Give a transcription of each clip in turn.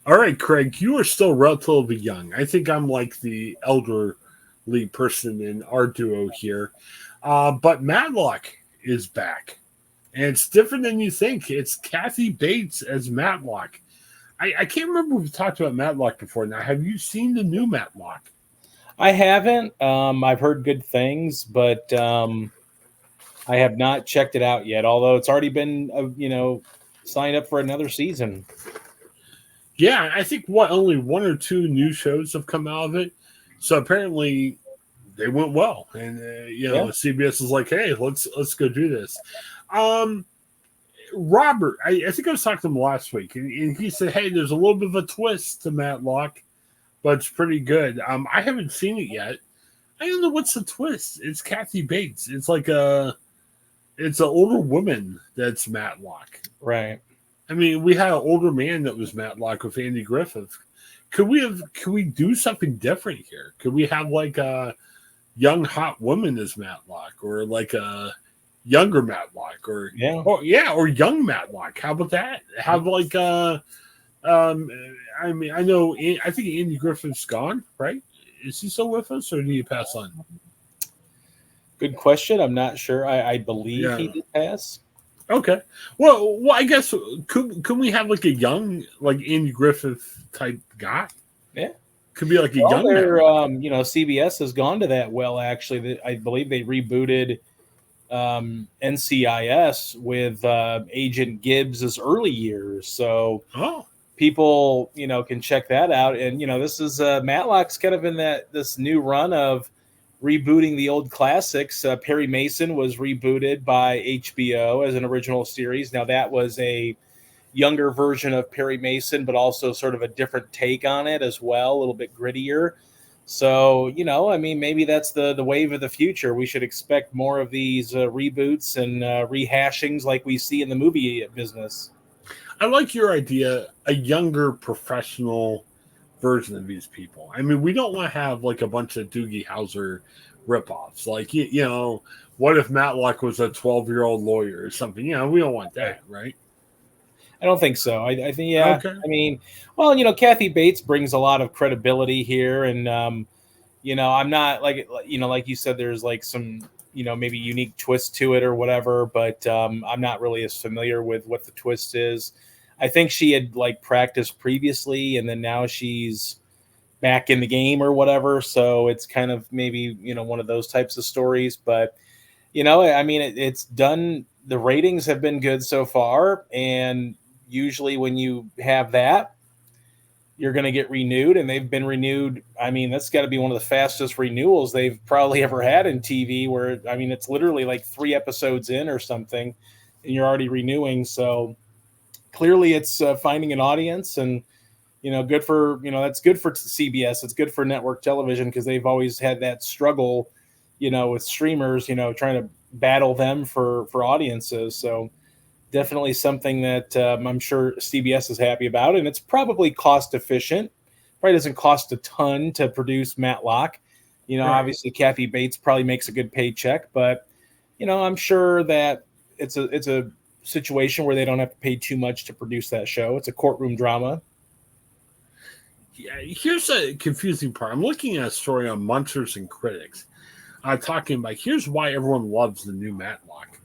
All right, Craig, you are still relatively young. I think I'm like the elderly person in our duo here. But Matlock is back. And it's different than you think. It's Kathy Bates as Matlock. I can't remember if we talked about Matlock before. Now, have you seen the new Matlock? I haven't. I've heard good things, but I have not checked it out yet. Although it's already been, signed up for another season. Yeah, I think only one or two new shows have come out of it. So apparently they went well, and Yeah. CBS is like, hey, let's go do this. Um, Robert, I think I was talking to him last week, and he said, hey, there's a little bit of a twist to Matlock, but it's pretty good. I haven't seen it yet. I don't know what's the twist. It's Kathy Bates. It's an older woman that's Matlock. Right. I mean, we had an older man that was Matlock with Andy Griffith. Could we do something different here? Could we have like a young hot woman as Matlock, or like a younger Matlock, or or young Matlock? How about that? Have like I mean, I think Andy Griffith's gone, right? Is he still with us, or did he pass on? Good question. I'm not sure. I believe Yeah. he did pass. Okay. Well, I guess could we have like a young, like Andy Griffith type guy? Yeah. Could be like a Well, young man. CBS has gone to that well. Actually, I believe they rebooted NCIS with Agent Gibbs's early years. So Oh, people, can check that out. And this is Matlock's kind of in this new run of rebooting the old classics. Perry Mason was rebooted by HBO as an original series. Now that was a younger version of Perry Mason, but also sort of a different take on it as well, a little bit grittier. So, I mean, maybe that's the wave of the future. We should expect more of these reboots and rehashings like we see in the movie business. I like your idea. A younger professional version of these people. I mean, we don't want to have like a bunch of Doogie Howser ripoffs. Like what if Matlock was a 12-year-old lawyer or something? We don't want that, right? I don't think so. I think, yeah. Okay. I mean, well, Kathy Bates brings a lot of credibility here, and I'm not like you said, there's like some maybe unique twist to it or whatever, but I'm not really as familiar with what the twist is. I think she had like practiced previously, and then now she's back in the game or whatever. So it's kind of maybe one of those types of stories, but I mean, it's done. The ratings have been good so far, and usually when you have that, you're going to get renewed, and they've been renewed. I mean, that's got to be one of the fastest renewals they've probably ever had in TV, where, I mean, it's literally like 3 episodes in or something, and you're already renewing. So clearly it's finding an audience, and, good for, that's good for CBS. It's good for network television, because they've always had that struggle, with streamers, trying to battle them for audiences. So definitely something that I'm sure CBS is happy about, and it's probably cost efficient. Probably doesn't cost a ton to produce Matlock. Right. Obviously Kathy Bates probably makes a good paycheck, but I'm sure that it's a situation where they don't have to pay too much to produce that show. It's a courtroom drama. Yeah, here's a confusing part. I'm looking at a story on Munchers and Critics, talking about here's why everyone loves the new Matlock.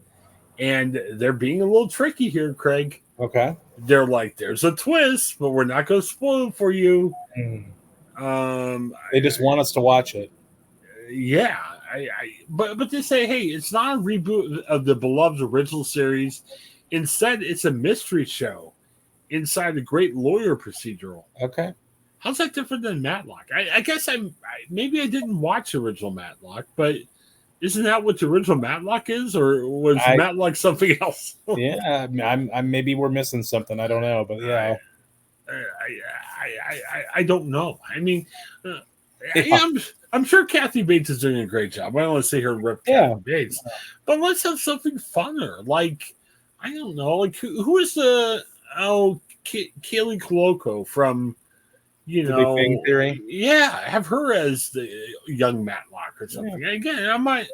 And they're being a little tricky here, Craig. Okay. They're like, there's a twist, but we're not going to spoil it for you. They just want us to watch it. Yeah. But they say, hey, it's not a reboot of the beloved original series. Instead, it's a mystery show inside a great lawyer procedural. Okay. How's that different than Matlock? I guess maybe I didn't watch original Matlock, but isn't that what the original Matlock is, or was Matlock something else? Yeah, I'm maybe we're missing something. I don't know, but yeah, I don't know. I mean, I'm sure Kathy Bates is doing a great job. I don't want to sit here and rip Kathy Bates, but let's have something funner. Like, I don't know, like who is the Kaylee Cuoco from? The Big Bang Theory. Yeah, have her as the young Matlock or something. Yeah. Again, I'm not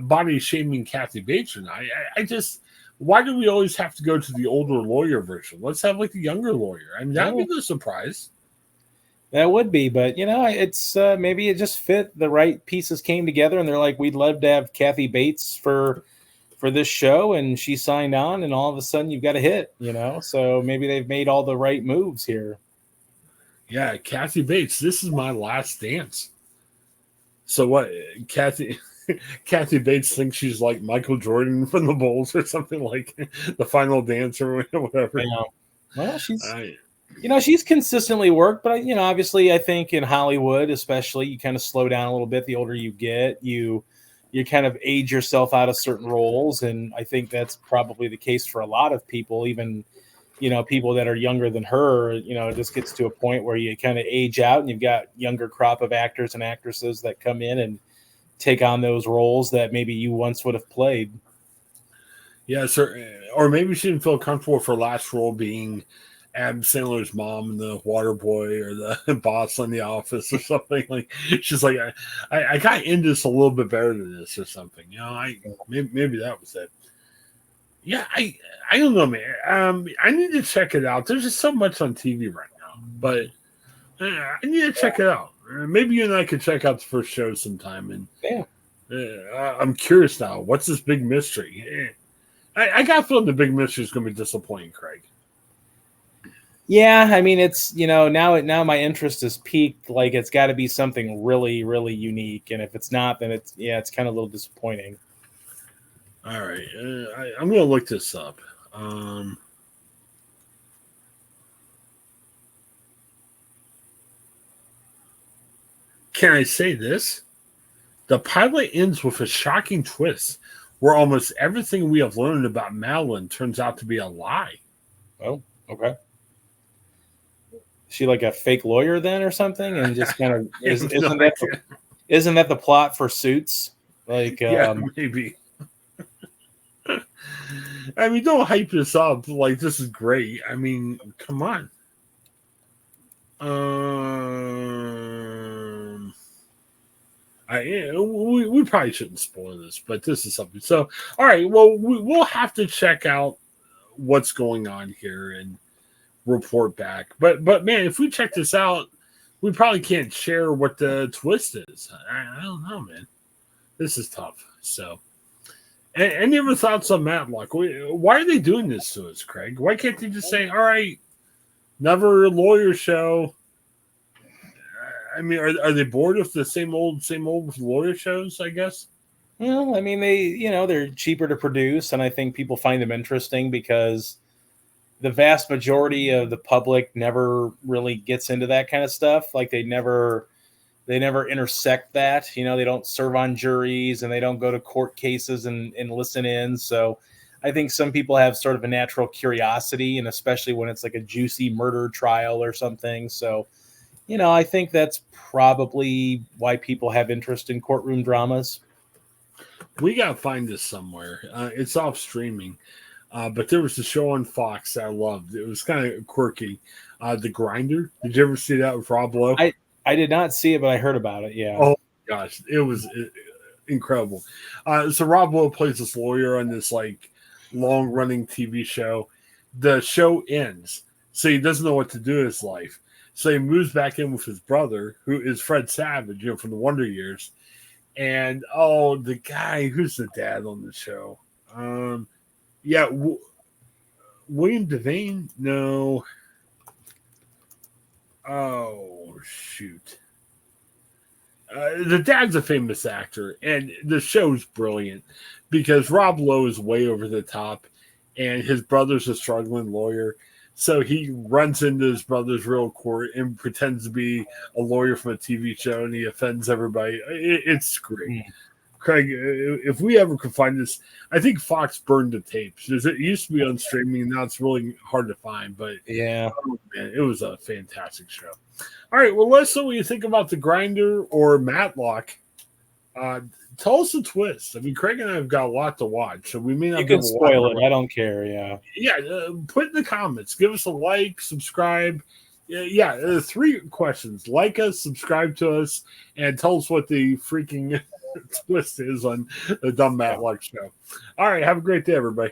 body shaming Kathy Bates or not. I just why do we always have to go to the older lawyer version? Let's have like the younger lawyer. I mean, that'd be the surprise. That would be, but it's maybe it just fit. The right pieces came together, and they're like, we'd love to have Kathy Bates for this show, and she signed on, and all of a sudden you've got a hit, So maybe they've made all the right moves here. Yeah, Kathy Bates. This is my last dance. So what, Kathy Bates thinks she's like Michael Jordan from the Bulls or something, like the final dance or whatever. Yeah. Well, she's consistently worked, but obviously I think in Hollywood, especially, you kind of slow down a little bit. The older you get, you kind of age yourself out of certain roles. And I think that's probably the case for a lot of people, even, people that are younger than her. It just gets to a point where you kind of age out, and you've got younger crop of actors and actresses that come in and take on those roles that maybe you once would have played. Yeah, sir. Or maybe she didn't feel comfortable with her last role being Adam Sandler's mom in The Waterboy or the boss on The Office or something. Like, she's like, I got into this a little bit better than this or something. Maybe that was it. Yeah, I don't know, man. I need to check it out. There's just so much on TV right now, but I need to check it out. Maybe you and I could check out the first show sometime. And yeah, I'm curious now. What's this big mystery? I got a feeling the big mystery is going to be disappointing, Craig. Yeah, I mean, it's now my interest is peaked. Like, it's got to be something really, really unique, and if it's not, then it's kind of a little disappointing. All right, I'm going to look this up. Can I say this? The pilot ends with a shocking twist where almost everything we have learned about Madeline turns out to be a lie. Oh, okay. She like a fake lawyer then or something, and just kind of isn't that the plot for Suits? Like, yeah, maybe. I mean, don't hype this up like this is great. I mean, come on. We probably shouldn't spoil this, but this is something. So, all right, well, we'll have to check out what's going on here and report back. But man, if we check this out, we probably can't share what the twist is. I don't know, man. This is tough. So, any other thoughts on Matlock? Why are they doing this to us, Craig? Why can't they just say, all right, another lawyer show? I mean, are they bored with the same old lawyer shows, I guess? Well, I mean, they're cheaper to produce, and I think people find them interesting because the vast majority of the public never really gets into that kind of stuff. Like, they never intersect that. They don't serve on juries, and they don't go to court cases and listen in. So I think some people have sort of a natural curiosity, and especially when it's like a juicy murder trial or something. So, I think that's probably why people have interest in courtroom dramas. We got to find this somewhere. It's off streaming. But there was a show on Fox that I loved. It was kind of quirky. The Grinder. Did you ever see that with Rob Lowe? I did not see it, but I heard about it. Yeah. Oh gosh, it was incredible. So Rob Lowe plays this lawyer on this like long-running TV show. The show ends, so he doesn't know what to do in his life. So he moves back in with his brother, who is Fred Savage, from the Wonder Years. And the guy who's the dad on the show. William Devane? No. Oh, shoot. The dad's a famous actor, and the show's brilliant because Rob Lowe is way over the top, and his brother's a struggling lawyer. So he runs into his brother's real court and pretends to be a lawyer from a TV show, and he offends everybody. It's great. Craig, if we ever could find this, I think Fox burned the tapes. It used to be on streaming, now it's really hard to find. But yeah, man, it was a fantastic show. All right, well, let's know what you think about The Grinder or Matlock. Tell us the twist. I mean, Craig and I have got a lot to watch, so we may not. You can spoil it. I don't care. Yeah. Yeah. Put in the comments. Give us a like, subscribe. Yeah. 3 questions: like us, subscribe to us, and tell us what the freaking twist is on the Dumb Matlock show. All right. Have a great day, everybody.